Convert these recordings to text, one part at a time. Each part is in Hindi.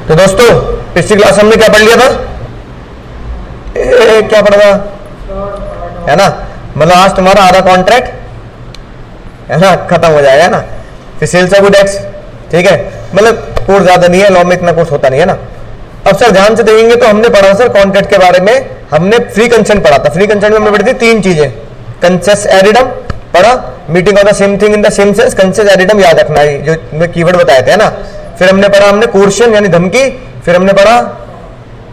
तो दोस्तों पिछली क्लास हमने क्या पढ़ लिया था? क्या पढ़ा था? है ना, मतलब आज तुम्हारा आधा कॉन्ट्रैक्ट है ना खत्म हो जाएगा ना। फिर सेल्स ऑफ गुड्स, ठीक है, मतलब कोर्स ज्यादा नहीं है, लॉ में इतना कोर्स होता नहीं है ना। अब सर ध्यान से देखेंगे तो हमने पढ़ा सर कॉन्ट्रैक्ट के बारे में, हमने फ्री कंसेंट पढ़ा था। फ्री कंसेंट में हमने पढ़ी थी तीन चीजें, कंसेस एडिडम पढ़ा, meeting of the same thing in the same sense, consensus ad idem याद रखना है जो मैं कीवर्ड बताए थे, है ना। फिर हमने पढ़ा हमने कोर्शन यानी धमकी, फिर हमने पढ़ा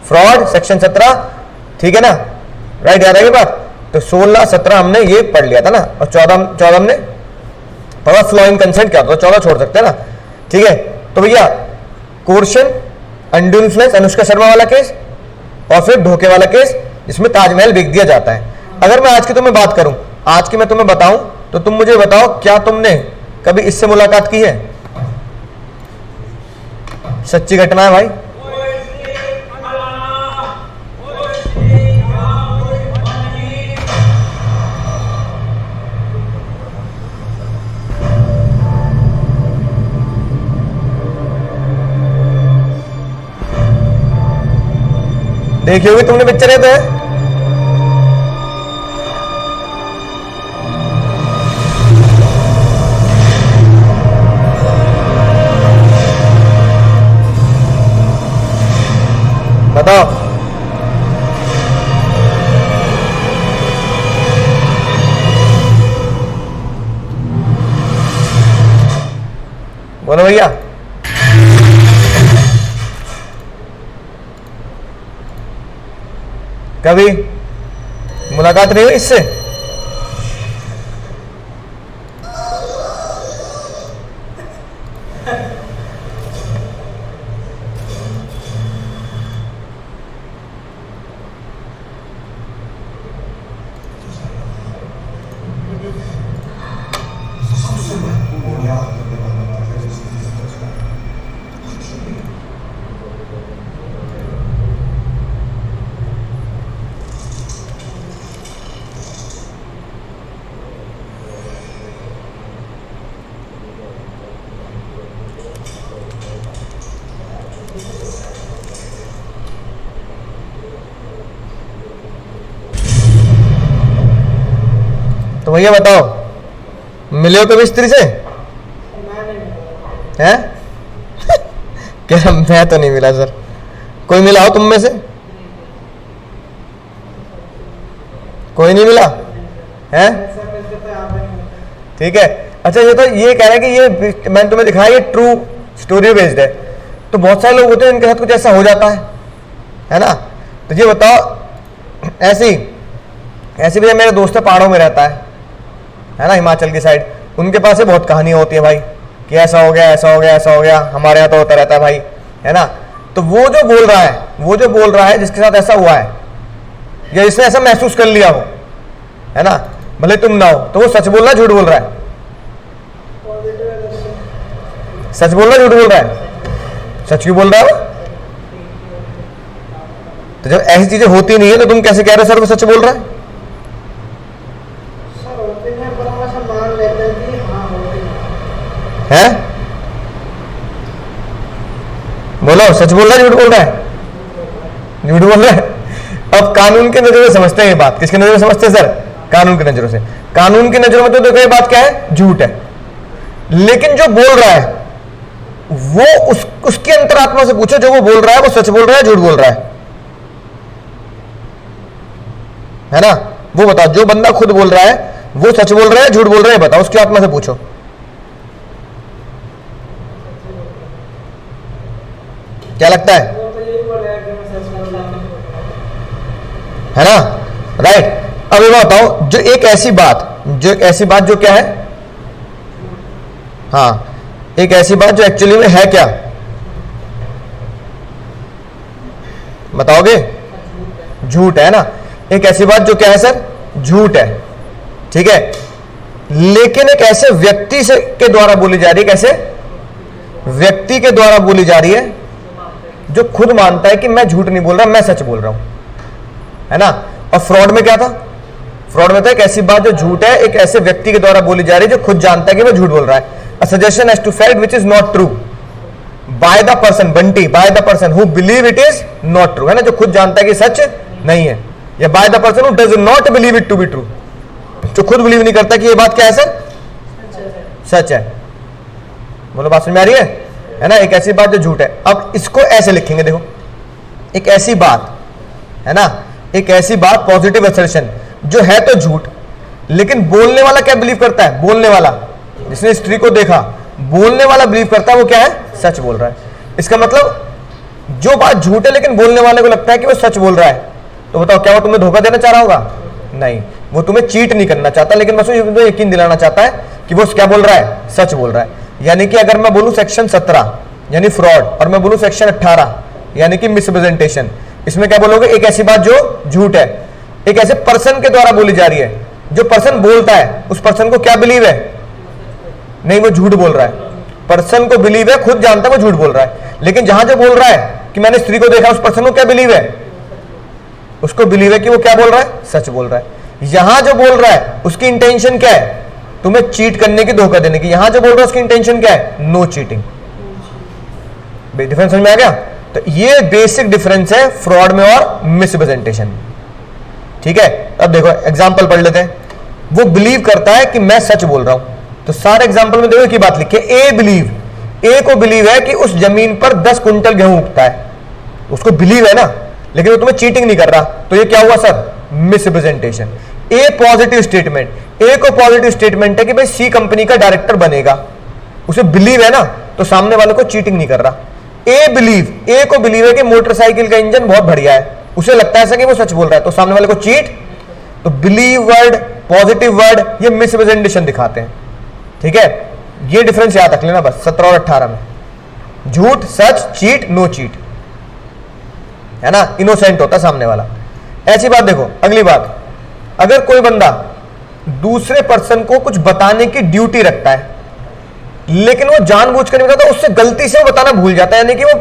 फ्रॉड सेक्शन 17, ठीक है ना, राइट, याद है ये बात। तो 16 17 हमने ये पढ़ लिया था ना, और 14 हमने पढ़ा फ्लो इन कंसेंट क्या होता है, 14 छोड़ सकते हैं ना, ठीक है। तो भैया coercion, undue influence, Anushka Sharma वाला केस, और फिर धोखे वाला केस जिसमें ताजमहल बिक दिया जाता है। अगर मैं आज की तुम्हें बात करूं, आज की मैं तुम्हें बताऊं, तो तुम मुझे बताओ क्या तुमने कभी इससे मुलाकात की है? सच्ची घटना है भाई। देखी होगी तुमने पिक्चर है तो है? बताओ। बोलो भैया। कभी मुलाकात नहीं हुई इससे? तो भैया बताओ, मिले हो कभी स्त्री से? हैं? क्या मैं तो नहीं मिला सर। कोई मिला हो तुम में से? कोई नहीं मिला है? ठीक है। अच्छा ये तो ये कह रहा है कि ये मैंने तुम्हें दिखाया ये ट्रू स्टोरी बेस्ड है। तो बहुत सारे लोग होते हैं इनके साथ कुछ ऐसा हो जाता है ना। तो ये बताओ, ऐसी भैया मेरे दोस्त है पहाड़ों में रहता है ना, हिमाचल की साइड। उनके पास से बहुत कहानियां होती है भाई कि ऐसा हो गया ऐसा हो गया ऐसा हो गया, हमारे यहाँ तो होता रहता है भाई, है ना। तो वो जो बोल रहा है जिसके साथ ऐसा हुआ है या जिसने ऐसा महसूस कर लिया हो, है ना, भले तुम ना हो, तो वो सच बोल रहा है झूठ बोल रहा है? सच बोल रहा है झूठ बोल रहा है? सच क्यों बोल रहा है? तो जब ऐसी चीजें होती नहीं है तो तुम कैसे कह रहे हो सर वो सच बोल रहा है? हैं? बोलो, सच बोल रहा है झूठ बोल रहा है? झूठ बोल रहा है। अब कानून के नजरों से समझते हैं ये बात। किसके नजरों से समझते हैं सर? कानून की नजरों से। कानून की नजरों में तो देखो ये बात क्या है, झूठ है। लेकिन जो बोल रहा है वो उसकी अंतरात्मा से पूछो, जो वो बोल रहा है वो सच बोल रहा है झूठ बोल रहा है ना। वो बताओ, जो बंदा खुद बोल रहा है वो सच बोल रहा है झूठ बोल रहा है, बताओ, उसकी आत्मा से पूछो। क्या लगता है ना, राइट। अब ये बताओ, जो एक ऐसी बात जो क्या है, हाँ, एक ऐसी बात जो एक्चुअली में है क्या, बताओगे? झूठ है ना। एक ऐसी बात जो क्या है सर, झूठ है, ठीक है। लेकिन एक ऐसे व्यक्ति से के द्वारा बोली जा रही है, कैसे व्यक्ति के द्वारा बोली जा रही है जो खुद मानता है कि मैं झूठ नहीं बोल रहा, मैं सच बोल रहा हूं, है ना। और फ्रॉड में क्या था? फ्रॉड में था एक ऐसी बात जो झूठ है, एक ऐसे व्यक्ति के द्वारा बोली जा रही है जो खुद जानता है कि वो झूठ बोल रहा है। A suggestion as to fact which is not true, by the person, Bunty, by the person who believe it is not true, है ना, जो खुद जानता है कि सच नहीं है, या by the person who does not believe it to be true, जो खुद बिलीव नहीं करता कि ये बात क्या है सर, सच है। बोलो बात समझ में आ रही है ना, एक ऐसी बात जो झूठ है। अब इसको ऐसे लिखेंगे, देखो एक ऐसी बात है ना, एक ऐसी बात पॉजिटिव असर्शन जो है तो झूठ, लेकिन बोलने वाला क्या बिलीव करता है, बोलने वाला जिसने स्त्री को देखा, बोलने वाला बिलीव करता है वो क्या है, सच बोल रहा है। इसका मतलब जो बात झूठ है लेकिन बोलने वाले को लगता है कि वो सच बोल रहा है, तो बताओ क्या वो तुम्हें धोखा देना चाह रहा होगा, नहीं, वो तुम्हें चीट नहीं करना चाहता, लेकिन बस वो यकीन दिलाना चाहता है कि वो क्या बोल रहा है, सच बोल रहा है। यानी कि अगर मैं बोलूं सेक्शन 17 यानी फ्रॉड, और मैं बोलूं सेक्शन 18 यानी कि मिसप्रेजेंटेशन, इसमें क्या बोलोगे, एक ऐसी बात जो झूठ है, एक ऐसे पर्सन के द्वारा बोली जा रही है, जो पर्सन बोलता है उस पर्सन को क्या बिलीव है, नहीं वो झूठ बोल रहा है, पर्सन को बिलीव है, खुद जानता है वो झूठ बोल रहा है, लेकिन जहां जो बोल रहा है कि मैंने स्त्री को देखा, उस पर्सन को क्या बिलीव है, उसको बिलीव है कि वो क्या बोल रहा है, सच बोल रहा है। यहां जो बोल रहा है उसकी इंटेंशन क्या है, तुम्हें चीट करने की, धोखा देने की, यहां जो बोल रहा है उसकी इंटेंशन क्या है, नो चीटिंग। डिफरेंस समझ में आ गया? तो ये बेसिक डिफरेंस है फ्रॉड में और मिसप्रेजेंटेशन में, ठीक है। अब देखो एग्जांपल पढ़ लेते हैं। वो बिलीव करता है कि मैं सच बोल रहा हूं, तो सारे एग्जांपल में देखो एक ही बात लिखी है, ए को बिलीव है कि उस जमीन पर 10 कुंटल गेहूं उगता है, उसको बिलीव है ना, लेकिन वो तुम्हें चीटिंग नहीं कर रहा, तो ये क्या हुआ सर, मिसप्रेजेंटेशन। ए पॉजिटिव स्टेटमेंट, ए को पॉजिटिव स्टेटमेंट है कि भाई सी कंपनी का डायरेक्टर बनेगा, उसे बिलीव है ना, तो सामने वाले को चीटिंग नहीं कर रहा। ए को बिलीव है कि मोटरसाइकिल का इंजन बहुत बढ़िया है, उसे लगता है ऐसा कि वो सच बोल रहा है, तो सामने वाले को चीट। तो बिलीव वर्ड, पॉजिटिव वर्ड, ये मिसप्रेजेंटेशन दिखाते हैं, ठीक है। ये डिफरेंस याद रख लेना बस 17 और 18 में, झूठ, सच, चीट, नो चीट, है ना, इनोसेंट होता सामने वाला। ऐसी बात देखो, अगली बात, अगर कोई बंदा दूसरे पर्सन को कुछ बताने की ड्यूटी रखता है, लेकिन वो जानबूझकर नहीं बताता, उससे गलती से वो बताना भूल जाता है, यानी कि वो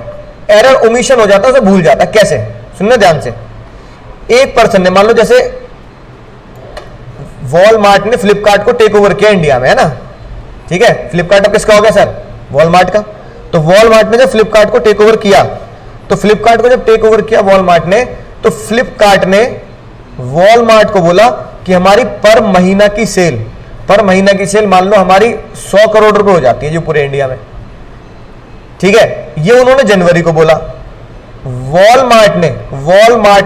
एरर, ओमिशन हो जाता है, उसे भूल जाता है। कैसे, सुनना ध्यान से। एक पर्सन ने, मान लो जैसे वॉलमार्ट ने फ्लिपकार्ट को टेक ओवर किया इंडिया में, है ना, ठीक है। फ्लिपकार्ट अब किसका हो गया सर, वॉलमार्ट का। तो वॉलमार्ट ने जब फ्लिपकार्ट को टेक ओवर किया, तो फ्लिपकार्ट को जब टेक ओवर किया वॉलमार्ट ने, तो फ्लिपकार्ट ने वॉलमार्ट को बोला कि हमारी पर महीना की सेल मान लो हमारी 100 करोड़ रुपए हो जाती है जो पूरे इंडिया में, ठीक है। ये उन्होंने जनवरी को बोला। वॉलमार्ट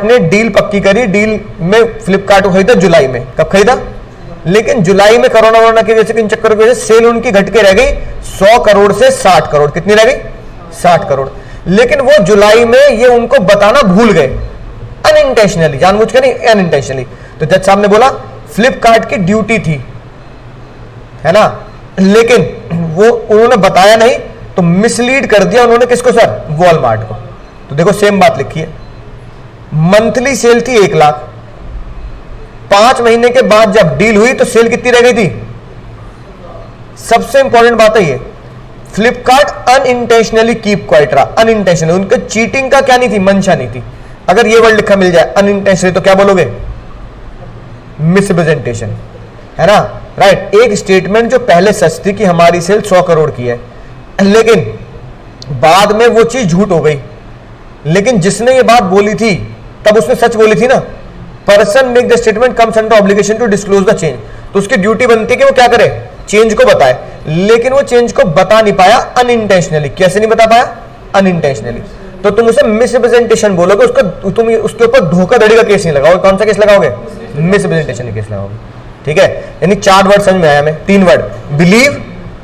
ने डील पक्की करी, डील में फ्लिपकार्ट को खरीदा जुलाई में। कब खरीदा, लेकिन जुलाई में कोरोना की वजह से, इन चक्कर की वजह से सेल उनकी घट के रह गई 100 करोड़ से 60 करोड़। कितनी रह गई, 60 करोड़। लेकिन वो जुलाई में ये उनको बताना भूल गए, अनइंटेंशनली, जानबूझकर नहीं, अनइंटेंशनली। तो जज साहब ने बोला फ्लिपकार्ट की ड्यूटी थी, है ना, लेकिन वो उन्होंने बताया नहीं, तो मिसलीड कर दिया उन्होंने किसको सर, वॉलमार्ट को। तो देखो सेम बात लिखी है, मंथली सेल थी 1 लाख, 5 महीने के बाद जब डील हुई तो सेल कितनी रह गई थी। सबसे इंपॉर्टेंट बात है ये, फ्लिपकार्ट अनइंटेंशनली कीप क्वाइट रहा, अनइंटेंशनली, उनके चीटिंग का क्या नहीं थी, मंशा नहीं थी। अगर ये वर्ड लिखा मिल जाए अनइंटेंशनली, तो क्या बोलोगे, मिसप्रेजेंटेशन, है ना, राइट। एक स्टेटमेंट जो पहले सच थी कि हमारी सेल 100 करोड़ की है, लेकिन बाद में वो चीज झूठ हो गई, लेकिन जिसने ये बात बोली थी तब उसने सच बोली थी ना। Person make the statement comes under obligation to disclose the change, तो उसकी ड्यूटी बनती है कि वो क्या करे, चेंज को बताए, लेकिन वो चेंज को बता नहीं पाया अनइंटेंशनली। कैसे नहीं बता पाया, अनइंटेंशनली। तो तुम उसे मिसप्रेजेंटेशन बोलोगे, उसका तुम उसके ऊपर धोखाधड़ी का केस नहीं लगाओगे। कौन सा केस लगाओगे, मिसप्रेजेंटेशन केस लगाओगे, ठीक है। यानी 4 वर्ड समझ में आया हमें, 3 word, believe,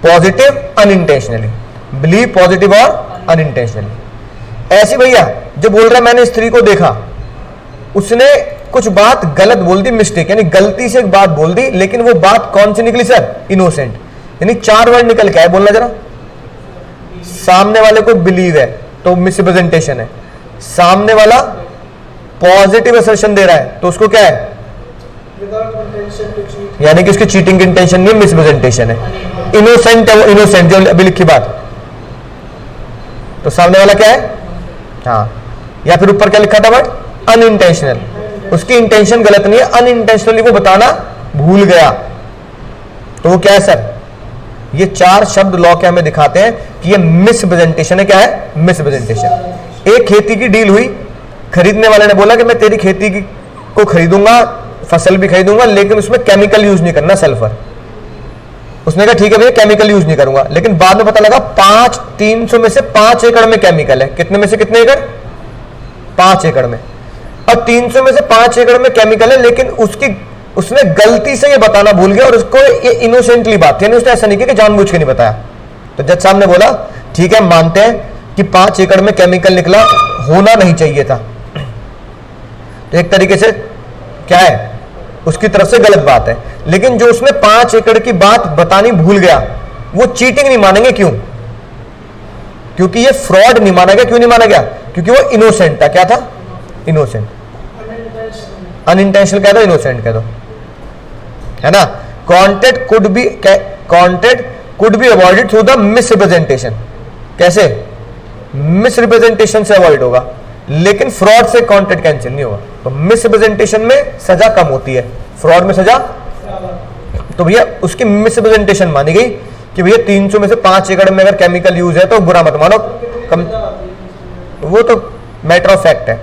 positive, unintentionally. Believe, positive और अनइंटेंशनली। ऐसी भैया जो बोल रहा है मैंने स्त्री को देखा, उसने कुछ बात गलत बोल दी, मिस्टेक, यानी गलती से एक बात बोल दी, लेकिन वो बात कौन सी निकली सर, इनोसेंट। यानी 4 वर्ड निकल के आए, बोलना जरा। सामने वाले को बिलीव है तो मिसप्रेजेंटेशन है, सामने वाला पॉजिटिव असर्शन दे रहा है तो उसको क्या है, यानी कि उसकी चीटिंग की इंटेंशन नहीं, मिसप्रेजेंटेशन है। इनोसेंट है वो, इनोसेंट जो अभी लिखी बात, तो सामने वाला क्या है, हाँ। या फिर ऊपर क्या लिखा था वर्ड, अनइंटेंशनल, उसकी इंटेंशन गलत नहीं है, अनइंटेंशनली वो बताना भूल गया, तो वो क्या है सर, ये 4 शब्द लॉ के हमें दिखाते हैं कि ये मिसप्रेजेंटेशन है। क्या है? मिसप्रेजेंटेशन। एक खेती की डील हुई, खरीदने वाले ने बोला कि मैं तेरी खेती को खरीदूंगा, फसल भी खरीदूंगा, लेकिन उसमें केमिकल यूज नहीं करना, सल्फर। उसने कहा ठीक है भैया केमिकल यूज नहीं करूंगा, लेकिन बाद में पता लगा 300 में से 5 एकड़ में केमिकल है। कितने में से कितने एकड़? 5 एकड़ में। अब 300 में से 5 एकड़ में केमिकल है, लेकिन उसने गलती से ये बताना भूल गया और उसको ये इनोसेंटली बात, यानी उसने ऐसा नहीं किया कि जानबूझ के नहीं बताया। तो जज साहब ने बोला ठीक है मानते हैं कि 5 एकड़ में केमिकल निकला, होना नहीं चाहिए था। तो एक तरीके से क्या है, उसकी तरफ से गलत बात है। लेकिन जो उसने 5 एकड़ की बात बतानी भूल गया, वो चीटिंग नहीं मानेंगे। क्यों? क्योंकि ये फ्रॉड नहीं माना गया। क्यों नहीं माना गया? क्योंकि वो इनोसेंट था। क्या था? इनोसेंट। अनइंटेंशनल कह दो, इनोसेंट कह दो, है ना। Contact could be avoided through the misrepresentation. कैसे? मिसरिप्रेजेंटेशन से अवॉइड होगा, लेकिन फ्रॉड से कॉन्टेक्ट कैंसिल नहीं होगा। तो मिसरिप्रेजेंटेशन में सजा कम होती है, फ्रॉड में सजा। तो भैया उसकी मिसरिप्रेजेंटेशन मानी गई कि भैया 300 में से 5 एकड़ में अगर केमिकल यूज है तो बुरा मत मानो, वो तो मैटर ऑफ फैक्ट है,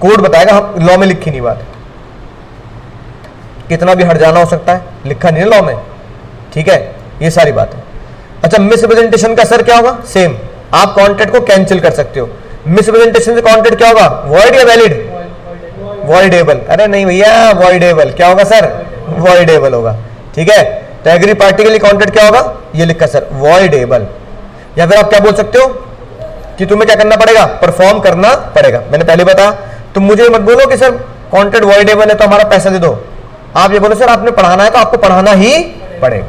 कोड बताएगा, हम लॉ में लिखी नहीं बात। कितना भी हट जाना हो सकता है, लिखा नहीं है लॉ में, ठीक है, ये सारी बात है। अच्छा, मिसरिप्रेजेंटेशन का असर क्या होगा? सेम, आप कॉन्ट्रैक्ट को कैंसिल कर सकते हो। मिसरिप्रेजेंटेशन से कॉन्ट्रैक्ट क्या होगा? वॉइड या वैलिड? वॉइडेबल। अरे नहीं भैया, वॉइडेबल। क्या होगा सर? वॉइडेबल होगा, ठीक है। तो एग्री पार्टी के लिए कॉन्ट्रैक्ट क्या होगा? ये लिखा सर, वॉइडेबल। या फिर आप क्या बोल सकते हो कि तुम्हें क्या करना पड़ेगा? परफॉर्म करना पड़ेगा। मैंने पहले बताया, तुम मुझे मत बोलो कि सर कॉन्ट्रैक्ट वॉइडेबल है तो हमारा पैसा दे दो। आप ये बोलो सर आपने पढ़ाना है तो आपको पढ़ाना ही पड़ेगा,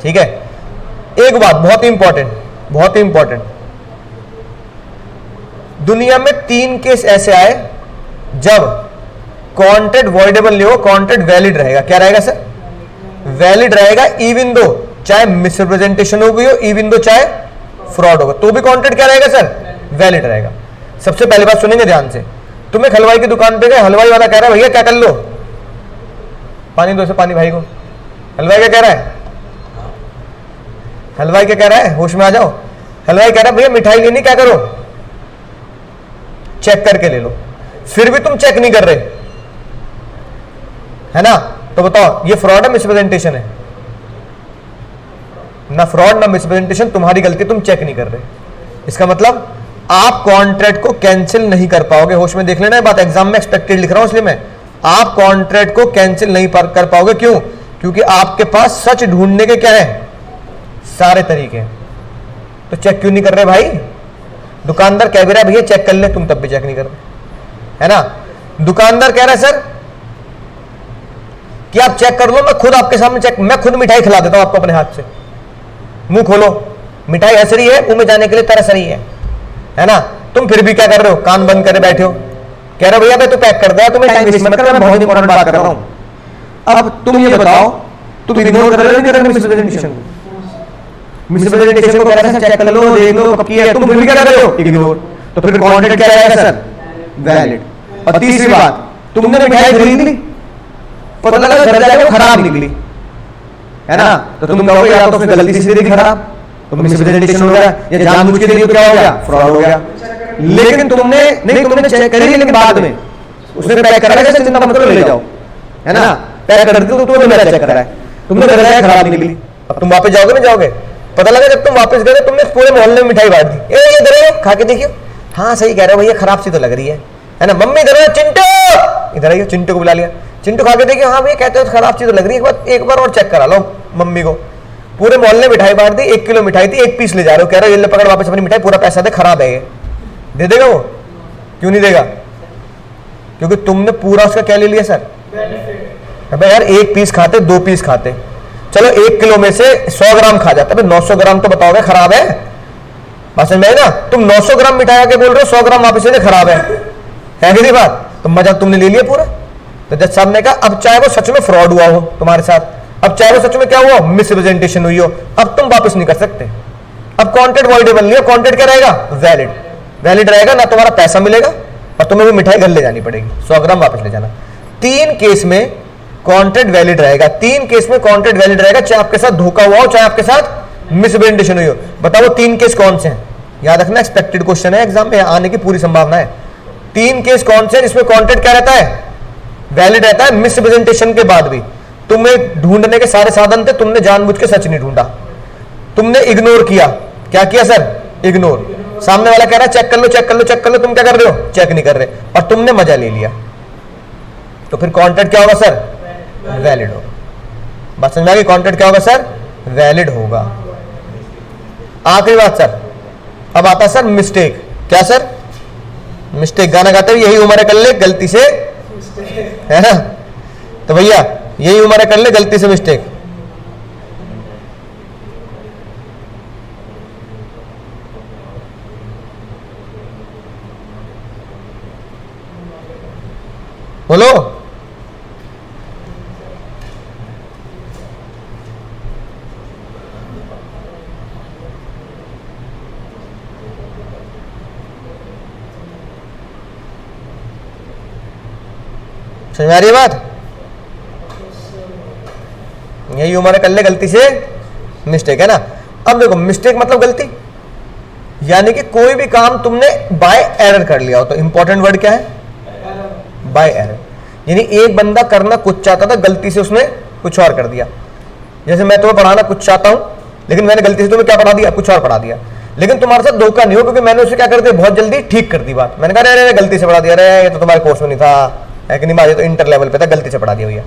ठीक है। एक बात बहुत ही इंपॉर्टेंट, बहुत ही इंपॉर्टेंट, दुनिया में 3 केस ऐसे आए जब कॉन्ट्रैक्ट वॉइडेबल नहीं हो, कॉन्ट्रैक्ट वैलिड रहेगा। क्या रहेगा सर? वैलिड रहेगा, इवन दो चाहे मिसरिप्रेजेंटेशन हो गई हो, इवन दो चाहे फ्रॉड होगा, तो भी कॉन्ट्रैक्ट क्या रहेगा सर? वैलिड रहेगा। सबसे पहली बात सुनेंगे ध्यान से, तुम एक हलवाई की दुकान पे गए, हलवाई वाला कह रहा है भैया क्या कर लो, पानी दो से पानी भाई को। हलवाई क्या कह रहा है? हलवाई क्या कह रहा है? होश में आ जाओ। हलवाई कह रहा है भैया मिठाई लेनी, क्या करो? चेक करके ले लो। फिर भी तुम चेक नहीं कर रहे, है ना। तो बताओ ये फ्रॉड है मिसप्रेजेंटेशन है? ना फ्रॉड ना मिसप्रेजेंटेशन, तुम्हारी गलती, तुम चेक नहीं कर रहे। इसका मतलब आप कॉन्ट्रैक्ट को कैंसिल नहीं कर पाओगे। होश में देख लेना है बात, एग्जाम में एक्सपेक्टेड लिख रहा हूं इसलिए मैं। आप कॉन्ट्रैक्ट को कैंसिल नहीं कर पाओगे। क्यों? क्योंकि आपके पास सच ढूंढने के क्या है? सारे तरीके। तो चेक क्यों नहीं कर रहे भाई? दुकानदार कह भी रहा है भैया चेक कर ले, तुम तब भी चेक नहीं कर रहे, है ना। दुकानदार कह रहा है सर कि आप चेक कर लो, मैं खुद आपके सामने चेक, मैं खुद मिठाई खिला देता हूं आपको अपने हाथ से। मुंह खोलो, मिठाई असरी है, मुंह में जाने के लिए तरस रही है ना। तुम फिर भी क्या कर रहे हो? कान बंद करे बैठे हो, कह रहे हो भैया तू पैक कर दे, तुम्हें टाइम वेस्ट मत कर, मैं बहुत इंपॉर्टेंट बात कर रहा हूं। अब तुम ये बताओ, तुम इग्नोर कर रहे हो नहीं कर रहे मिसप्रेजेंटेशन को? मिसप्रेजेंटेशन को कह रहे हैं चेक कर लो, देख लो कब की है, तुम फिर भी क्या कर रहे हो? इग्नोर। तो फिर कॉन्ट्रैक्ट क्या रहेगा सर? वैलिड। और तीसरी बात, तुमने मिठाई खरीद ली, पता लगा घर जाके वो खराब निकली, है ना, तो तुम कहोगे या तो फिर गलती से दी खराब, तो मिसप्रेजेंटेशन हो गया, या जानबूझ के दी तो क्या हो गया? फ्रॉड हो गया। लेकिन तुमने चेक करी, लेकिन बाद में उसने पैक करा है, चिंता मत करो ले जाओ, है ना, पैक कर दी तो तुमने मेरा चेक करा है, तुमने घर जाके खराब निकली। अब तुम वापस जाओगे ना? जाओगे। पता लगा जब तुम वापस गए तुमने पूरे मोहल्ले में मिठाई बांट दी। ये इधर खा के देखियो, हाँ सही कह रहे हो भैया खराब सी तो लग रही है ना। मम्मी इधर है, चिंटू इधर आइए, चिंटू को बुला लिया, चिंटू खा के देखियो, हाँ भैया कहते हो खराब सी तो लग रही है, एक बार और चेक करा लो मम्मी को। पूरे मोहल्ले मिठाई बांट दी, 1 किलो मिठाई थी, 1 पीस ले जा रहे हो, कह रहे हो ये पकड़ वापस अपनी मिठाई, पूरा पैसा दे, खराब है ये। दे देगा वो? क्यों नहीं देगा? क्योंकि तुमने पूरा उसका क्या ले लिया सर? अबे यार 1 पीस खाते, 2 पीस खाते, चलो 1 किलो में से 100 ग्राम खा जाता है, 900 ग्राम तो बताओगे खराब है? बात समझ में आई ना? तुम 900 ग्राम मिठाई आके बोल रहे हो 100 ग्राम वापस से खराब है कि बात? तो मजा तुमने ले लिया पूरा। तो जज साहब ने कहा अब चाहे वो सच में फ्रॉड हुआ हो तुम्हारे साथ, अब चाहे वो सच में क्या हुआ, मिसप्रेजेंटेशन हुई हो, अब तुम वापस नहीं कर सकते। अब कॉन्ट्रैक्ट वॉइडेबल नहीं है, कॉन्ट्रैक्ट क्या रहेगा? वैलिड। वैलिड रहेगा ना, तुम्हारा पैसा मिलेगा और तुम्हें भी मिठाई घर ले जानी पड़ेगी, 100 ग्राम वापस ले जाना। 3 केस में कॉन्ट्रैक्ट वैलिड रहेगा। 3 केस में कॉन्ट्रैक्ट वैलिड रहेगा, चाहे आपके साथ धोखा हुआ हो, चाहे आपके साथ मिसरिप्रेजेंटेशन हुई हो। बताओ 3 केस कौन से हैं? याद रखना, एक्सपेक्टेड क्वेश्चन है, एग्जाम में आने की पूरी संभावना है। 3 केस कौन से हैं जिसमें कॉन्ट्रैक्ट क्या रहता है? वैलिड रहता है, मिसरिप्रेजेंटेशन के बाद भी। तुम्हें ढूंढने के सारे साधन थे, तुमने जानबूझ के सच नहीं ढूंढा, तुमने इग्नोर किया। क्या किया सर? इग्नोर। सामने वाला कह रहा है चेक कर लो, चेक कर लो, चेक कर लो, तुम क्या कर रहे हो? चेक नहीं कर रहे, और तुमने मजा ले लिया। तो फिर कॉन्ट्रैक्ट क्या होगा सर? वैलिड होगा। बात समझ में आ गई? कॉन्ट्रैक्ट क्या होगा सर? वैलिड होगा। आखिरी बात सर, अब आता है सर मिस्टेक। क्या सर? मिस्टेक। गाना गाते हुए यही उम्र कर ले गलती से, है ना? तो भैया यही उम्र कर ले गलती से मिस्टेक। बोलो। समझ आ रही है बात? यही उम्र कर ले गलती से मिस्टेक, है ना? अब देखो, मिस्टेक मतलब गलती, यानी कि कोई भी काम तुमने बाय एरर कर लिया हो। तो इंपॉर्टेंट वर्ड क्या है? By error. यानी एक बंदा करना कुछ चाहता था, गलती से उसने कुछ और कर दिया। जैसे मैं तुम्हें पढ़ाना कुछ चाहता हूं, लेकिन मैंने गलती से तुम्हें क्या पढ़ा दिया? कुछ और पढ़ा दिया। लेकिन तुम्हारे साथ धोखा नहीं हो, क्योंकि मैंने उसे क्या कर दिया? बहुत जल्दी ठीक कर दी बात। मैंने कहा अरे गलती से पढ़ा दिया, अरे ये तो तुम्हारे कोर्स में नहीं था, है कि नहीं? मारे तो इंटर लेवल पे था, गलती से पढ़ा दिया भैया।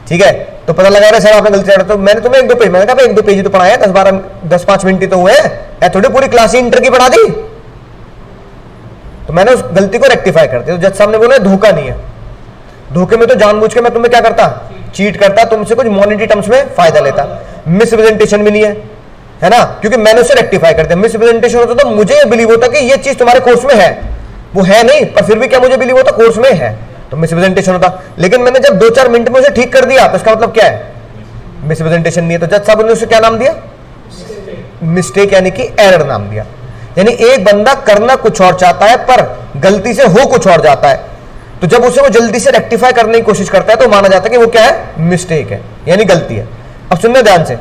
ठीक है, तो पता लगा रहे सर आपने गलती से, तो मैंने तुम्हें 1-2 पेज, मैंने कहा 1-2 पेज ही तो पढ़ाया, 10-5 मिनट ही तो हुए हैं, थोड़ी पूरी क्लास ही इंटर की पढ़ा दी। तो मैंने उस गलती को रेक्टिफाई कर दिया। तो जज साहब ने बोला धोखा नहीं है। धोखे में तो जानबूझ के मैं तुम्हें क्या करता? चीट करता, तुमसे कुछ मॉनिटरी टर्म्स में फायदा लेता। मिसरिप्रेजेंटेशन भी नहीं है ना? क्योंकि मैंने उसे रेक्टिफाई कर दिया। मिसरिप्रेजेंटेशन होता तो मुझे ये बिलीव होता कि ये चीज तुम्हारे कोर्स में है, वो है नहीं, पर फिर भी क्या मुझे बिलीव होता? कोर्स में है, तो मिसरिप्रेजेंटेशन होता। लेकिन मैंने जब 2-4 मिनट में उसे ठीक कर दिया, तो इसका मतलब क्या है? मिसरिप्रेजेंटेशन नहीं है। तो जज साहब ने उसे क्या नाम दिया? मिस्टेक, यानी कि एरर नाम दिया। यानी एक बंदा करना कुछ और चाहता है, पर गलती से हो कुछ और जाता है, तो जब उसे वो जल्दी से रेक्टिफाई करने की कोशिश करता है, तो माना जाता है कि वो क्या है? मिस्टेक है, यानी गलती है। अब सुनने ध्यान से,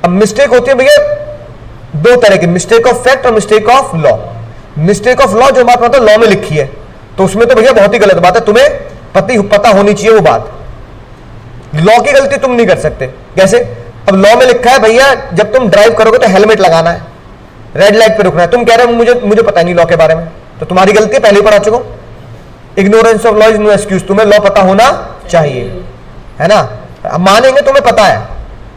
अब मिस्टेक होती है भैया 2 तरह की, मिस्टेक ऑफ फैक्ट और mistake of law. Mistake of law जो बात मतलब लॉ में लिखी है, तो उसमें तो भैया बहुत ही गलत बात है, तुम्हें पता होनी चाहिए वो बात। लॉ की गलती तुम नहीं कर सकते। कैसे? अब लॉ में लिखा है भैया जब तुम ड्राइव करोगे तो हेलमेट लगाना है, रेड लाइट पे रुकना है। तुम कह रहे हो मुझे पता नहीं लॉ के बारे में, तो तुम्हारी गलती है, पहले ही पढ़ा चुका। Ignorance of law is no excuse. तुम्हें लॉ पता होना चाहिए, है ना? अब मानेंगे तुम्हें पता है,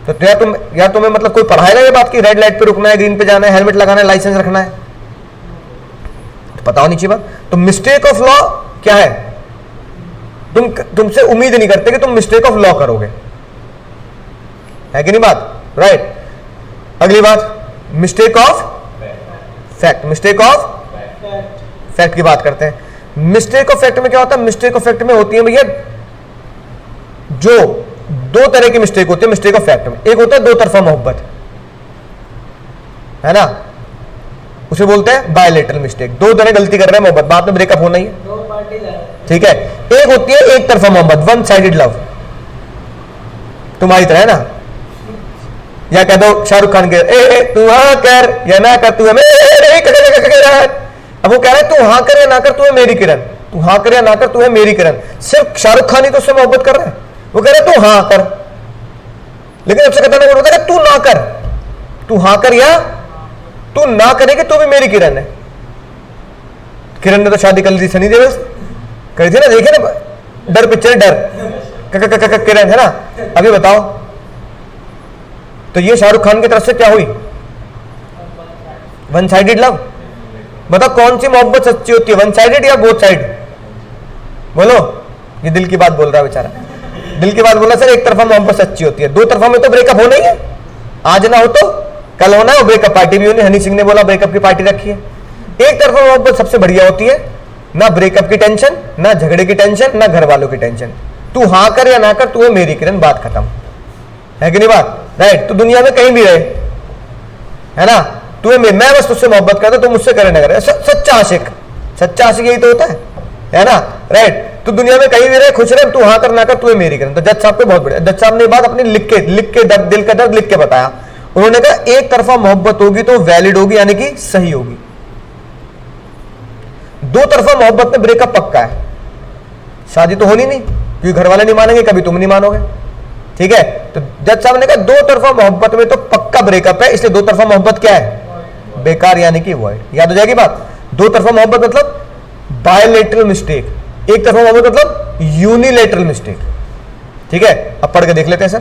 तो यार तुम्हें मतलब कोई पढ़ाएगा ये बात की रेड लाइट पे रुकना है, ग्रीन पे जाना है, हेलमेट लगाना है, लाइसेंस रखना है, तो पता होनी चाहिए बात। तो मिस्टेक ऑफ लॉ क्या है? तुमसे उम्मीद नहीं करते कि तुम मिस्टेक ऑफ लॉ करोगे, है कि नहीं बात? राइट। अगली बात, mistake of fact. Mistake of fact की बात करते हैं। मिस्टेक ऑफ फैक्ट में क्या होता है? मिस्टेक ऑफ फैक्ट में होती है भैया जो 2 तरह की मिस्टेक होती है मिस्टेक ऑफ फैक्ट में। एक होता है 2 तरफा मोहब्बत, है ना? उसे बोलते हैं बायलैटरल मिस्टेक। 2 जने गलती कर रहे हैं, मोहब्बत, बाद में ब्रेकअप होना ही है, ठीक है। एक होती है एक तरफा मोहब्बत, 1 साइडेड लव, तुम्हारी तरह, है ना? या कह दो शाहरुख खान के तू हाँ कर या ना कर, तू है मेरी। अब वो कह रहा है तू हाँ कर या ना कर, तू है मेरी किरण, तू हाँ कर या ना कर, तू है मेरी किरण। सिर्फ शाहरुख खान ही तो उससे मोहब्बत कर रहा है। वो कह रहा है तू हाँ कर, लेकिन सबसे कहता होता है तू ना कर, तू हाँ कर या तू ना करेगी तो भी मेरी किरण है। किरण ने तो शादी कर ली थी सनी देओल से, करी थी ना, देखे ना डर पिक्चर, डर किरण, है ना? अभी बताओ, तो ये शाहरुख खान की तरफ से क्या हुई? 1 साइडेड लव। बताओ कौन सी मोहब्बत सच्ची होती है, 1 साइडेड या बोथ साइड? बोलो। ये दिल की बात बोल रहा है बेचारा, दिल की बात बोला सर। एक तरफा मोहब्बत सच्ची होती है, 2 तरफा में तो ब्रेकअप होना ही है, आज ना हो तो कल होना है। ब्रेकअप पार्टी भी होनी, हनी सिंह ने बोला ब्रेकअप की पार्टी रखी है। एक तरफा मोहब्बत सबसे बढ़िया होती है, ना ब्रेकअप की टेंशन, ना झगड़े की टेंशन, ना घर वालों की टेंशन। तू हाँ कर या ना कर, तू है मेरी किरण, बात खत्म, है कि नहीं बात? राइट। तो दुनिया में कहीं भी रहे, है ना, तू है मैं बस तुझसे मोहब्बत करता, तू मुझसे करे ना करे। सच्चा आशिक, सच्चा आशिक यही तो होता है ना? राइट। तो दुनिया में कहीं भी रहे खुश रहे, तू हाँ कर ना कर, तू मेरी कर। तो जज साहब पे बहुत बढ़िया, जज साहब ने बात अपनी लिख के दिल का दर्द लिख के बताया। उन्होंने कहा एक तरफा मोहब्बत होगी तो वैलिड होगी, यानी कि सही होगी। दो तरफा मोहब्बत में ब्रेकअप पक्का है, शादी तो होनी नहीं, क्योंकि घर वाले नहीं मानेंगे, कभी तुम नहीं मानोगे, ठीक है। तो जज साहब ने कहा दो तरफा मोहब्बत में तो पक्का ब्रेकअप है, इसलिए दो तरफा मोहब्बत क्या है, बेकार, यानी कि वॉइड। याद हो जाएगी बात। दो तरफा मोहब्बत मतलब बायलेटरल मिस्टेक, एक तरफा मोहब्बत मतलब यूनिलेटरल मिस्टेक, ठीक है। अब पढ़ के देख लेते हैं सर,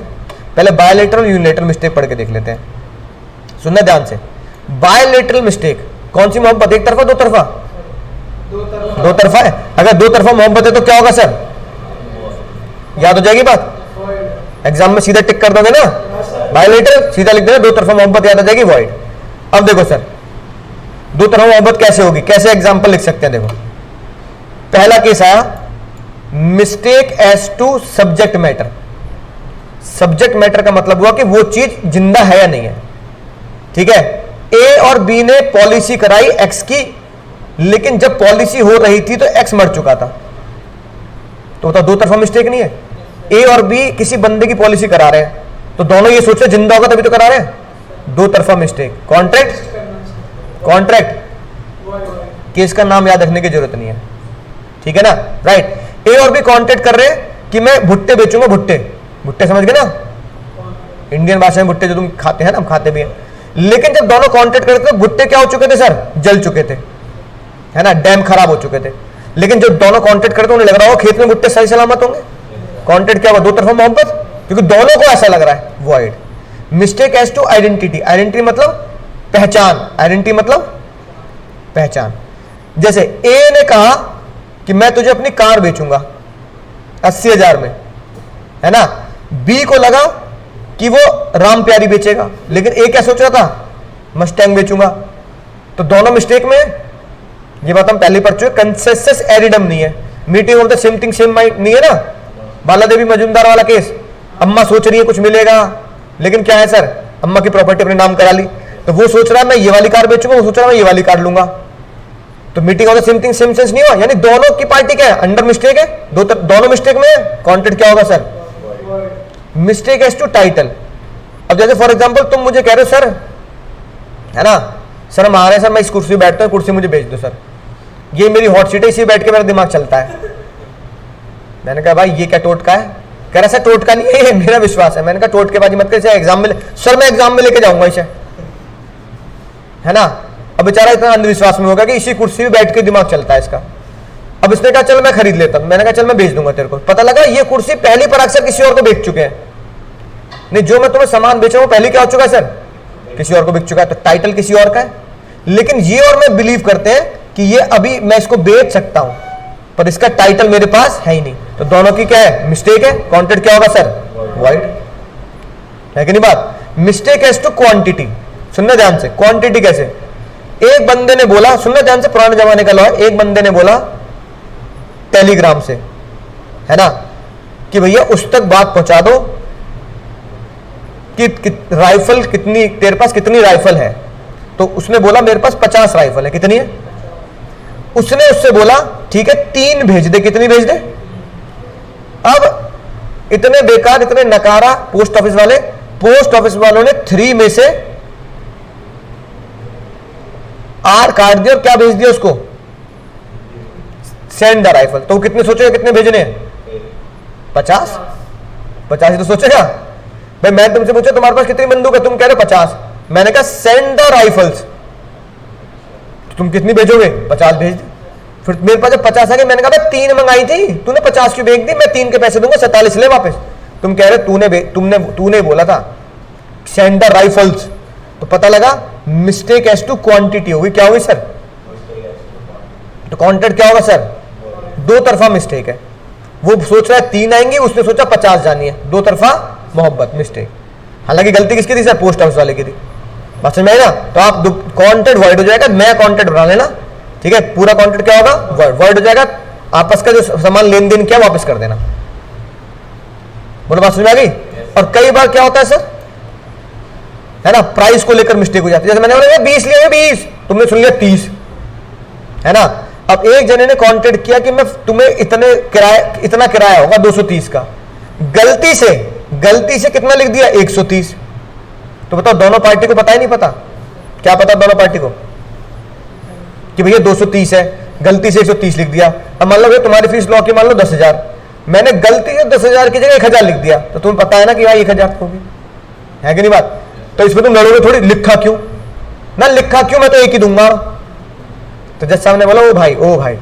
पहले बायलेटरल यूनिलेटरल मिस्टेक पढ़ के देख लेते हैं, सुनना ध्यान से। बायलेटरल मिस्टेक कौन सी मोहब्बत, एक तरफा दो तरफा, दो तरफा है। अगर दो तरफा मोहब्बत है तो क्या होगा सर, याद हो जाएगी बात। एग्जाम में सीधा टिक कर दोगे ना, बायलेटरल सीधा लिख देना, दो तरफा मोहब्बत याद आ जाएगी, वॉइड। अब देखो सर दो तरफा मोहब्बत कैसे होगी, कैसे एग्जाम्पल लिख सकते हैं। देखो पहला केस आया, mistake as to subject matter. Subject matter का मतलब हुआ कि वो चीज जिंदा है या नहीं है, ठीक है। ए और बी ने पॉलिसी कराई एक्स की, लेकिन जब पॉलिसी हो रही थी तो एक्स मर चुका था, तो दो तरफा मिस्टेक नहीं है। ए और बी किसी बंदे की पॉलिसी करा रहे हैं, तो दोनों ये सोच रहे जिंदा होगा तभी तो करा रहे हैं, दो तरफा मिस्टेक। कॉन्ट्रैक्ट केस का नाम याद रखने की जरूरत नहीं है, ठीक है ना, राइट। ए और बी कॉन्ट्रैक्ट कर रहे हैं कि मैं भुट्टे बेचूंगा, भुट्टे समझ गए ना, इंडियन भाषा में भुट्टे जो तुम खाते हैं ना, हम खाते भी हैं। लेकिन जब दोनों कॉन्ट्रैक्ट करते थे, भुट्टे क्या हो चुके थे सर, जल चुके थे, है ना, डैम खराब हो चुके थे। लेकिन जब दोनों कॉन्ट्रैक्ट करते उन्हें लग रहा हो खेत में भुट्टे सही सलामत होंगे। कॉन्ट्रैक्ट क्या हुआ, दो तरफा मोहब्बत, क्योंकि दोनों को ऐसा लग रहा है, void. Mistake as to identity, identity मतलब पहचान, आइडेंटिटी मतलब पहचान। जैसे ए ने कहा कि मैं तुझे अपनी कार बेचूंगा 80,000 में, है ना। बी को लगा कि वो राम प्यारी बेचेगा, लेकिन ए क्या सोच रहा था, मस्टैंग बेचूंगा। तो दोनों मिस्टेक में, ये बात हम पहले पढ़ चुके, कंसेंसस एरिडम नहीं है, meeting of the same thing same mind नहीं है ना, बाला देवी मजुमदार वाला केस। अम्मा सोच रही है कुछ मिलेगा, लेकिन क्या है सर, अम्मा की प्रॉपर्टी अपने नाम करा ली, तो वो सोच रहा है मैं ये वाली कार बेचूंगा, वो सोच रहा है मैं ये वाली कार लूंगा, तो meeting of the same thing same sense नहीं हुआ, यानी दोनों की पार्टी क्या है, अंडर मिस्टेक है, दोनों मिस्टेक में है। कॉन्ट्रैक्ट क्या होगा sir, mistake as to title. अब जैसे फॉर एग्जांपल तुम मुझे कह रहे हो सर, है ना, सर हम आ रहे हैं सर, मैं इस कुर्सी पे बैठता हूँ, कुर्सी मुझे बेच दो सर, ये मेरी हॉट सीट है, इसी बैठ के मेरा दिमाग चलता है। मैंने कहा भाई ये क्या टोटका है, कह रहा सर टोटका नहीं है, ये मेरा विश्वास है। मैंने कहा टोटकेबाजी मत कर, एग्जाम में सर मैं एग्जाम में लेके जाऊंगा इसे, है ना। अब बेचारा इतना अंधविश्वास में होगा कि इसी कुर्सी पे बैठ के दिमाग चलता है इसका। अब इसने कहा चल मैं खरीद लेता हूं, मैंने कहा चल मैं बेच दूंगा तेरे को। पता लगा ये कुर्सी पहली पर अक्सर किसी और को बेच चुके हैं, नहीं जो मैं तुम्हें सामान बेचा वो पहले क्या हो चुका है सर, किसी और को बिक चुका है, तो टाइटल किसी और का है। लेकिन ये और मैं बिलीव करते हैं कि ये अभी मैं इसको बेच सकता हूं, पर इसका टाइटल मेरे पास है ही नहीं, तो दोनों की क्या है, मिस्टेक है। कॉन्ट्रैक्ट क्या होगा सर, वॉइड, है कि नहीं बात। मिस्टेक एज टू क्वांटिटी, सुनना ध्यान से, क्वांटिटी कैसे, एक बंदे ने बोला, सुनना ध्यान से, पुराने जमाने का लॉ है, एक बंदे ने बोला टेलीग्राम से, है ना, कि भैया उस तक बात पहुंचा दो कि राइफल कितनी, तेरे पास कितनी राइफल है, तो उसने बोला मेरे पास 50 राइफल है, कितनी है, उसने उससे बोला ठीक है 3 भेज दे, कितनी भेज दे। अब इतने बेकार, इतने नकारा पोस्ट ऑफिस वालों ने 3 में से R काट दिया और क्या भेज दिया उसको, सेंड द राइफल। तो कितने सोचेगा, कितने भेजने हैं, 50 ही तो सोचेगा। भाई मैं तुमसे पूछा तुम्हारे पास कितनी बंदूक है, तुम कह रहे हो 50, मैंने कहा सेंड द राइफल्स, तुम कितनी भेजोगे, 50 भेज दी। फिर मेरे पास जब 50 आ गए, मैंने कहा 3 मंगाई थी तूने, 50 क्यों भेज दी, मैं 3 के पैसे दूंगा, 47 ले वापस। तुम कह रहे तूने बोला था सेंड द राइफल्स, तो पता लगा मिस्टेक एज टू क्वांटिटी होगी, क्या हुई सर, तो कॉन्ट्रैक्ट क्या होगा सर, दो तरफा मिस्टेक है। वो सोच रहा है 3 आएंगे, उसने सोचा 50 जानी है, दो तरफा मोहब्बत, मिस्टेक। हालांकि गलती किसकी थी सर, पोस्ट ऑफिस वाले की थी, बात समझ में आई ना। तो आप कॉन्ट्रैक्ट वर्ड हो जाएगा, नया कॉन्ट्रैक्ट बना लेना, ठीक है। पूरा कॉन्ट्रैक्ट क्या होगा, वर्ड हो जाएगा, आपस का जो सामान लेन देन किया वापस कर देना। बोलो बात समझ में आ गई। और कई बार क्या होता है सर, है ना, प्राइस को लेकर मिस्टेक हो जाती है। जैसे मैंने बोला 20 लिए 20, तुमने सुन लिया 30, है ना। अब एक जने ने कॉन्ट्रैक्ट किया कि मैं तुम्हें इतना किराया होगा 230 का, गलती से कितना लिख दिया 130, तो बताओ दोनों पार्टी को पता ही नहीं पता? क्या पता दोनों पार्टी को कि भैया 230 है, गलती से 130 लिख दिया। अब मान लो तुम्हारी फीस लॉ की मान लो 10,000, मैंने गलती से 10,000 की जगह 1,000 लिख दिया, तो तुम्हें पता है ना कि भाई 1,000 होगी, है कि नहीं बात? तो इसमें तुम लड़ोगे थोड़ी, लिखा क्यों ना, लिखा क्यों, मैं तो एक ही दूंगा। तो जज साहब ने बोला ओ भाई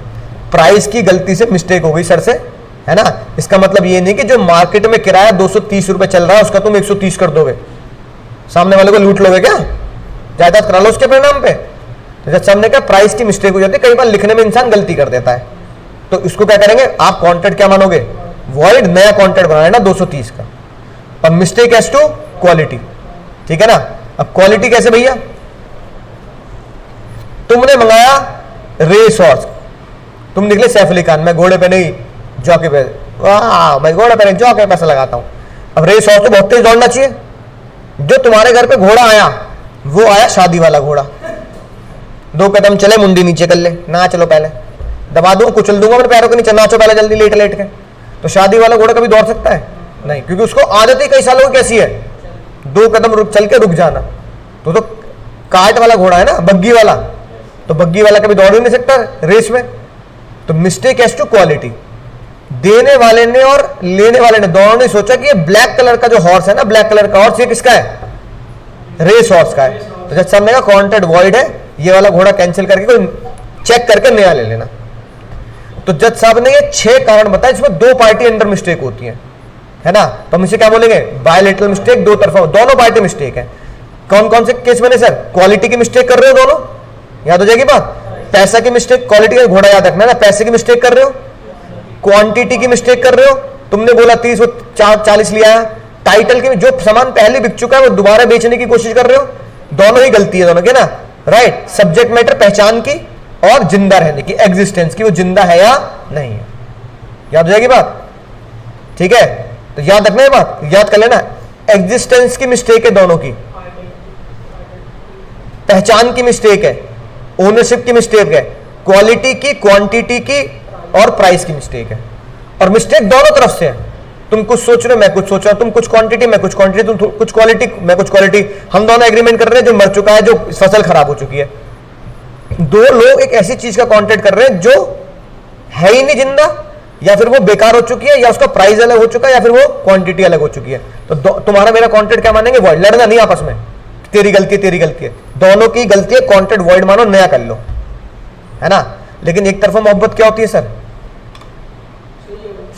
प्राइस की गलती से मिस्टेक हो गई सर से, है ना, इसका मतलब ये नहीं कि जो मार्केट में किराया 230 रुपए चल रहा है उसका तुम 130 कर दोगे, सामने वाले को लूट लोगे क्या, जायदाद करा लो उसके परिणाम पे। तो जज साहब ने कहा प्राइस की मिस्टेक हो जाती है, कई बार लिखने में इंसान गलती कर देता है, तो इसको क्या करेंगे आप, कॉन्ट्रैक्ट क्या मानोगे, वॉइड, नया कॉन्ट्रैक्ट बनाना है ना 230 का, और मिस्टेक एज टू क्वालिटी, ठीक है ना। अब क्वालिटी कैसे भैया, तुमने मंगाया रेस हॉर्स, तुम निकले सैफ अली खान, मैं घोड़े पे नहीं जॉकी पे, वाह मैं घोड़े पे नहीं जॉकी पे पैसा लगाता हूं। अब रेस हॉर्स तो बहुत तेज दौड़ना चाहिए, जो तुम्हारे घर पे घोड़ा आया वो आया शादी वाला घोड़ा, 2 कदम चले मुंडी नीचे कर ले, ना चलो पहले दबा दूं, कुचल दूंगा अपने पैरों के नीचे, नाचो पहले जल्दी लेट लेट के। तो शादी वाला घोड़ा कभी दौड़ सकता है नहीं, क्योंकि उसको आदत ही कई सालों की कैसी है, 2 कदम चल के रुक जाना। तो काट वाला घोड़ा है ना, बग्गी वाला, तो बग्गी वाला कभी दौड़ ही नहीं सकता रेस में। तो मिस्टेक एज टू क्वालिटी, देने वाले ने और लेने वाले ने दोनों ने सोचा कि ये ब्लैक कलर का जो हॉर्स है ना, ब्लैक कलर का हॉर्स, ये किसका है, रेस हॉर्स का है। तो जज साहब ने कहा कॉन्ट्रैक्ट वॉइड है, ये वाला घोड़ा कैंसिल करके कोई चेक करके नया ले लेना। तो जज साहब ने ये 6 कारण बताए जिसमें 2 पार्टी अंडर मिस्टेक होती है ना। तो हम इसे क्या बोलेंगे, बायलैटरल मिस्टेक, 2 तरफा, दोनों पार्टी मिस्टेक है। कौन कौन से केस में सर, क्वालिटी की मिस्टेक कर रहे हो दोनों, याद हो जाएगी बात, पैसा की मिस्टेक, क्वालिटी का घोड़ा याद रखना है ना, पैसे की मिस्टेक कर रहे हो, क्वांटिटी की मिस्टेक कर रहे हो, तुमने बोला 30 वो 40 लिया है, टाइटल की, जो सामान पहले बिक चुका है वो दोबारा बेचने की कोशिश कर रहे हो, दोनों ही गलती है दोनों की ना, राइट। सब्जेक्ट मैटर पहचान की और जिंदा रहने की, एग्जिस्टेंस की, वो जिंदा है या नहीं है, याद हो जाएगी बात, ठीक है। तो याद रखना है बात, याद कर लेना, एग्जिस्टेंस की मिस्टेक है दोनों की, पहचान की मिस्टेक है, ओनरशिप की मिस्टेक है, क्वालिटी की, क्वांटिटी की और प्राइस की मिस्टेक है। और मिस्टेक दोनों तरफ से है, तुम कुछ सोच रहे हो मैं कुछ सोच रहा हूं, तुम कुछ क्वांटिटी मैं कुछ क्वांटिटी, तुम कुछ क्वालिटी मैं कुछ क्वालिटी, हम दोनों एग्रीमेंट कर रहे हैं जो मर चुका है, जो फसल खराब हो चुकी है। 2 लोग एक ऐसी चीज का कॉन्ट्रैक्ट कर रहे हैं जो है ही नहीं जिंदा, या फिर वो बेकार हो चुकी है, या उसका प्राइस अलग हो चुका है, या फिर वो क्वांटिटी अलग हो चुकी है। तो तुम्हारा मेरा कॉन्ट्रैक्ट क्या मानेंगे, वॉइड, लड़ना नहीं आपस में, तेरी गलती है, दोनों की गलती है, कॉन्ट्रैक्ट वॉइड मानो, नया कर लो, है ना। लेकिन एक तरफा मोहब्बत क्या होती है सर,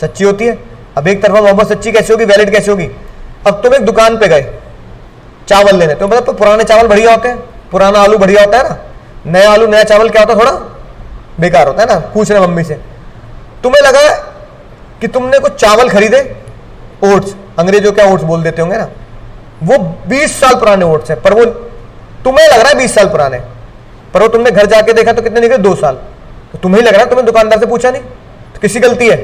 सच्ची होती है। अब एक तरफा मोहब्बत सच्ची कैसे होगी, वैलिड कैसे होगी। अब तुम एक दुकान पे गए चावल लेने, तो मतलब तो पुराने चावल बढ़िया होते हैं, पुराना आलू बढ़िया होता है ना, नया आलू नया चावल क्या होता है, थोड़ा बेकार होता है ना। पूछ रहे मम्मी से, तुम्हें लगा कि तुमने कुछ चावल खरीदे, ओट्स, अंग्रेजों क्या ओट्स बोल देते होंगे ना, वो 20 साल पुराने ओट्स है, पर वो तुम्हें लग रहा है 20 साल पुराने, पर वो तुमने घर जाके देखा तो कितने निकले, 2 साल। तो तुम्हें लग रहा है, तुम्हें दुकानदार से पूछा नहीं, तो किसकी गलती है,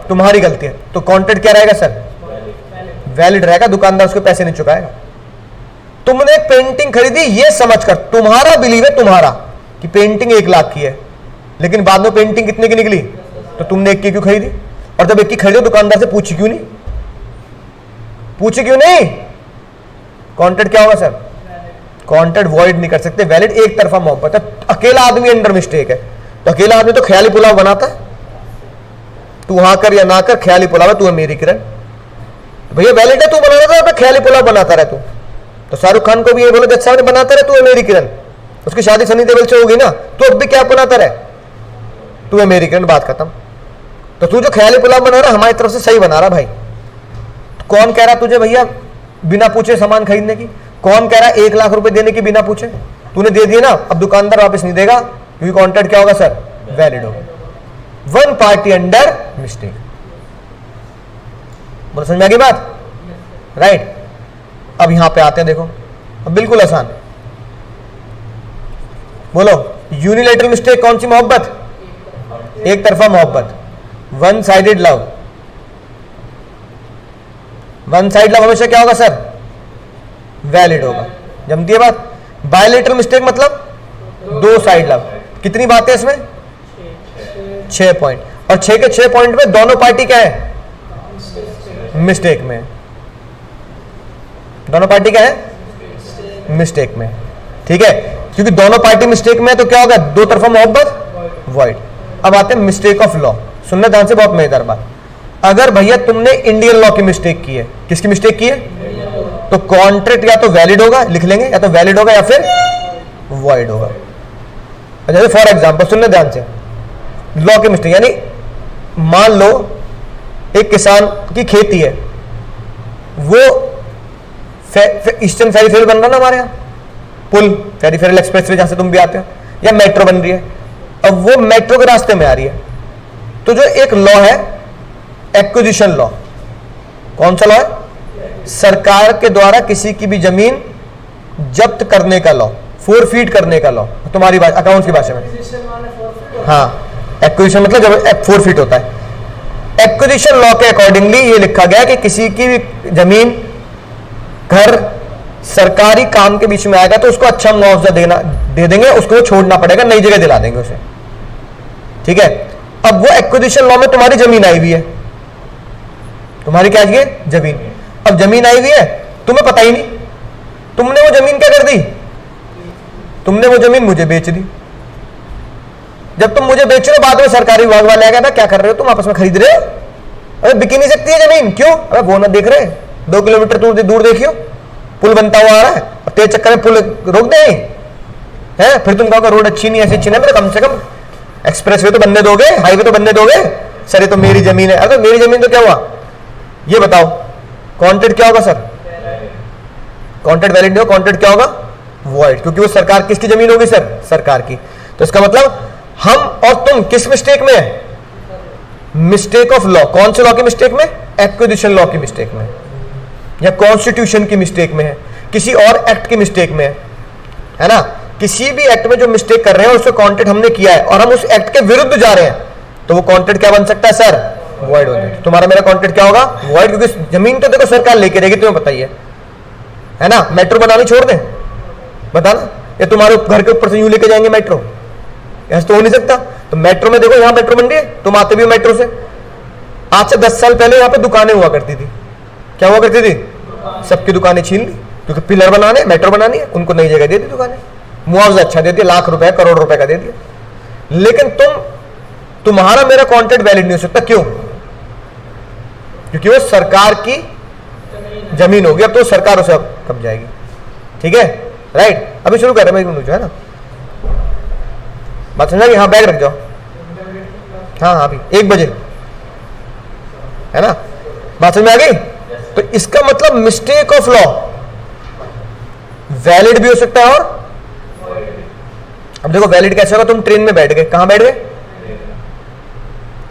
तुम्हारी गलती है। तो कॉन्ट्रैक्ट क्या रहेगा सर, वैलिड रहेगा, दुकानदार उसके पैसे नहीं चुकाएगा। तुमने एक पेंटिंग खरीदी ये समझकर, तुम्हारा बिलीव है तुम्हारा कि पेंटिंग 1 लाख की है, लेकिन बाद में पेंटिंग कितने की निकली, तो तुमने 1 की क्यों खरीदी, और जब 1 की खरीदो दुकानदार से पूछी क्यों नहीं, पूछे क्यों नहीं। कॉन्ट्रैक्ट क्या होगा सर, कॉन्ट्रैक्ट वॉइड नहीं कर सकते, वैलिड, एक तरफा मोहब्बत है। अकेला आदमी अंडर मिस्टेक है, तो अकेला आदमी तो ख्याली पुलाव बनाता है, तू हाँ कर या ना कर, ख्याली पुलाव है, तू है मेरी किरण, भैया वैलिड है, तू बना रहा था, ख्याली पुलाव बनाता रहे तू। तो शाहरुख खान को भी ये बोलो जज साहब ने, बनाता रहे, तू है मेरी किरण, उसकी शादी सनी देओल से होगी ना, तो अब भी क्या बनाता रहे, तू है मेरी किरण, बात खत्म। तो तू जो ख्याली पुलाव बना रहा हमारी तरफ से सही बना रहा भाई। तो कौन कह रहा तुझे भैया बिना पूछे सामान खरीदने की, कौन कह रहा 1 लाख रुपए देने की बिना पूछे, तूने दे दिए ना, अब दुकानदार वापस नहीं देगा, क्योंकि कॉन्ट्रैक्ट क्या होगा सर, वैलिड होगा। 1 पार्टी अंडर मिस्टेक, बोलो समझ में आ गई बात, राइट। अब यहां पे आते हैं, देखो अब बिल्कुल आसान, बोलो यूनिलैटरल मिस्टेक कौन सी, मोहब्बत, एक तरफा मोहब्बत, 1 साइडेड लव, 1 साइड लव हमेशा क्या होगा सर, वैलिड होगा, जमती है बात। बायलैटरल मिस्टेक मतलब 2 साइड लव, कितनी बातें इसमें, 6 पॉइंट, और 6 के 6 पॉइंट में दोनों पार्टी क्या है? मिस्टेक में। दोनों पार्टी क्या है? मिस्टेक में। ठीक है, क्योंकि दोनों पार्टी मिस्टेक में है तो क्या होगा? दो तरफा मोहब्बत वॉइड। अब आते हैं मिस्टेक ऑफ लॉ। सुनना ध्यान से, बहुत मजेदार बात। अगर भैया तुमने इंडियन लॉ की मिस्टेक की है, किसकी मिस्टेक की है? तो कॉन्ट्रैक्ट या तो वैलिड होगा, लिख लेंगे, या तो वैलिड होगा या फिर वॉइड होगा। जैसे फॉर एग्जांपल सुनने ध्यान से, लॉ की मिस्टेक यानी मान लो एक किसान की खेती है, वो ईस्टर्न फेरीफेरल बन रहा ना हमारे यहाँ, पुल फेरीफेरल एक्सप्रेस वे जहां से तुम भी आते हो, या मेट्रो बन रही है, अब वो मेट्रो के रास्ते में आ रही है, तो जो एक लॉ है एक्विजिशन लॉ, कौन सा लॉ है? सरकार के द्वारा किसी की भी जमीन जब्त करने का लॉ, फोरफीट करने का लॉ, तुम्हारी अकाउंट्स की भाषा में। हाँ, एक्विजिशन मतलब जब फोरफीट होता है। एक्विजिशन लॉ के अकॉर्डिंगली ये लिखा गया कि किसी की भी जमीन, घर, सरकारी काम के बीच में आएगा तो उसको अच्छा मुआवजा दे देंगे, उसको छोड़ना पड़ेगा, नई जगह दिला देंगे उसे। ठीक है, अब वो एक्विजिशन लॉ में तुम्हारी जमीन आई हुई है, तुम्हारी क्या है? जमीन। अब जमीन आई हुई है, तुम्हें पता ही नहीं, तुमने वो जमीन क्या कर दी? तुमने वो जमीन मुझे बेच दी। जब तुम मुझे बेच रहे हो, बाद में सरकारी विभाग वाले आ गया था, क्या कर रहे हो तुम, आपस में खरीद रहे हो? अरे बिक ही नहीं सकती है जमीन, क्यों? अरे वो ना देख रहे 2 किलोमीटर दूर देखियो, पुल बनता हुआ आ रहा है, तेज चक्कर में पुल रोक दे हैं, फिर तुम कहोगे रोड अच्छी नहीं, ऐसी अच्छी नहीं, मेरे कम से कम एक्सप्रेस वे तो बनने दोगे, हाईवे तो बनने दोगे। सर ये तो मेरी जमीन है। अगर मेरी जमीन तो क्या हुआ ये बताओ? कॉन्ट्रैक्ट क्या होगा सर? कॉन्ट्रैक्ट वैलिड नहीं हो, कॉन्ट्रैक्ट क्या होगा? वॉइड, क्योंकि वो सरकार किसकी जमीन होगी सर? सरकार की। तो इसका मतलब हम और तुम किस मिस्टेक में है? Mistake of law. कौन से लॉ की मिस्टेक में? एक्विजिशन लॉ की मिस्टेक में, या कॉन्स्टिट्यूशन की मिस्टेक में है, किसी और एक्ट की मिस्टेक में है ना? किसी भी एक्ट में जो मिस्टेक कर रहे हैं उसको कॉन्ट्रैक्ट हमने किया है और हम उस एक्ट के विरुद्ध जा रहे हैं, तो वो कॉन्ट्रैक्ट क्या बन सकता है सर? वॉइड हो जाए। तुम्हारा मेरा कॉन्ट्रैक्ट क्या होगा? वॉइड, क्योंकि जमीन तो देखो सरकार लेके रहेगी, तुम्हें पता ही है ना? मेट्रो बनानी छोड़ दें, बताना, या तुम्हारे घर के ऊपर से यूं लेके जाएंगे मेट्रो? ऐसा तो हो नहीं सकता। तो मेट्रो में देखो, यहां मेट्रो बन रही है, तुम आते भी हो मेट्रो से। आज से 10 साल पहले यहां पे दुकानें हुआ करती थी, क्या हुआ करती थी? सबकी दुकानें छीन ली, क्योंकि पिलर बनाने, मेट्रो बनानी है, उनको नई जगह दे दी दुकानें, मुआवजा अच्छा दे दिया, लाख रुपए करोड़ रुपए का दे दिया। लेकिन तुम्हारा मेरा कॉन्ट्रैक्ट वैलिड नहीं हो सकता, क्यों? क्योंकि वो सरकार की जमीन होगी, अब तो सरकार उसे कब जाएगी। ठीक है, राइट। अभी शुरू कर रहे हैं, जो है ना, बात समझा कि हाँ बैग रख जाओ, हाँ हाँ अभी 1 बजे है ना, बात समझ में आ गई? तो इसका मतलब मिस्टेक ऑफ लॉ वैलिड भी हो सकता है, और अब देखो वैलिड कैसे होगा? तुम ट्रेन में बैठ गए, कहां बैठ गए?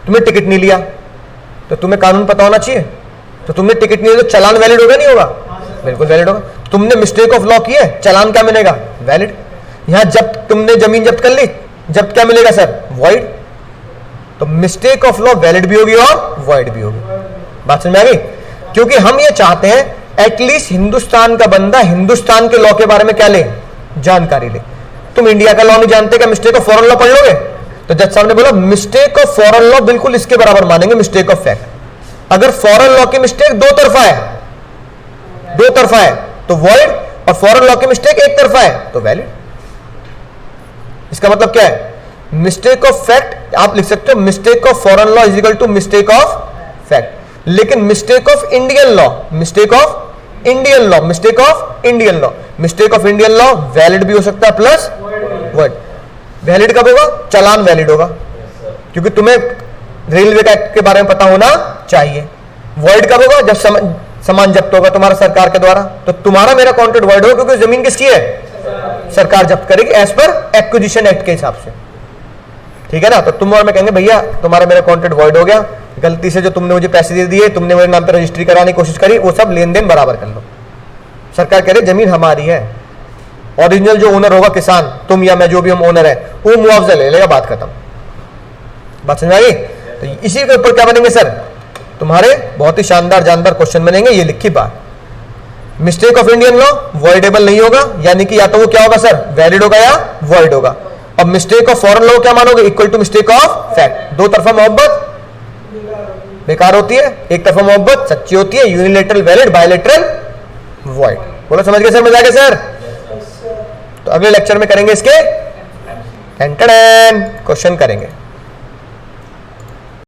तुम्हें टिकट नहीं लिया, तो तुम्हें कानून पता होना चाहिए, तो तुमने टिकट नहीं लिया तो चालान वैलिड होगा नहीं होगा? बिल्कुल वैलिड होगा। तुमने मिस्टेक ऑफ लॉ की है, चालान क्या मिलेगा? वैलिड। यहां जब तुमने जमीन जब्त कर ली, जब क्या मिलेगा सर? वॉइड। तो मिस्टेक ऑफ लॉ वैलिड भी होगी और वॉइड भी होगी। बात समझ में आ गई? क्योंकि हम ये चाहते हैं एटलीस्ट हिंदुस्तान का बंदा हिंदुस्तान के लॉ के बारे में क्या ले? जानकारी ले। तुम इंडिया का लॉ नहीं जानते, क्या मिस्टेक ऑफ फॉरेन लॉ पढ़ लोगे? तो जज साहब ने बोला मिस्टेक ऑफ फॉरेन लॉ बिल्कुल इसके बराबर मानेंगे मिस्टेक ऑफ फैक्ट। अगर फॉरेन लॉ की मिस्टेक दो तरफा है तो वॉइड, और फॉरेन लॉ की मिस्टेक एक तरफा है तो वैलिड। इसका मतलब क्या है? मिस्टेक ऑफ फैक्ट आप लिख सकते हो, mistake of foreign law is equal to mistake of fact. लेकिन mistake of Indian law, mistake of Indian law, mistake of Indian law, mistake of Indian law valid भी हो सकता है प्लस वॉइड। वैलिड कब होगा? चालान वैलिड होगा, क्योंकि तुम्हें रेलवे का एक्ट के बारे में पता होना चाहिए। वॉइड कब होगा? जब सामान जब्त होगा तुम्हारा सरकार के द्वारा, तो तुम्हारा मेरा कॉन्ट्रैक्ट वॉइड होगा, क्योंकि जमीन किसकी है? सरकार जब्त करेगी एज पर एक्विजिशन एक्ट के हिसाब से। ठीक है ना? तो तुम और मैं कहेंगे भैया तुम्हारा मेरा कॉन्ट्रैक्ट वॉइड हो गया, गलती से जो तुमने मुझे पैसे दे दिए, तुमने मेरे नाम पे रजिस्ट्री कराने की कोशिश करी, वो सब लेन देन बराबर कर लो। सरकार कह रही जमीन हमारी है, ओरिजिनल जो ओनर होगा किसान, तुम या मैं, जो भी हम ओनर है, वो मुआवजा ले लेगा, बात खत्म। बात समझ आई? तो इसी के ऊपर क्या बनेंगे सर? तुम्हारे बहुत ही शानदार जानदार क्वेश्चन बनेंगे। ये लिखी बात, mistake of Indian law voidable नहीं होगा, यानी कि या तो वो क्या होगा सर? वैलिड होगा या वॉइड होगा। अब मिस्टेक ऑफ फॉरेन लॉ क्या मानोगे? Equal to mistake of fact. दो तरफा मोहब्बत बेकार होती है, एक तरफा मोहब्बत सच्ची होती है। Unilateral valid, bilateral void. बोलो समझ गए सर? मजा आ गया सर? तो अगले लेक्चर में करेंगे इसके क्वेश्चन करेंगे।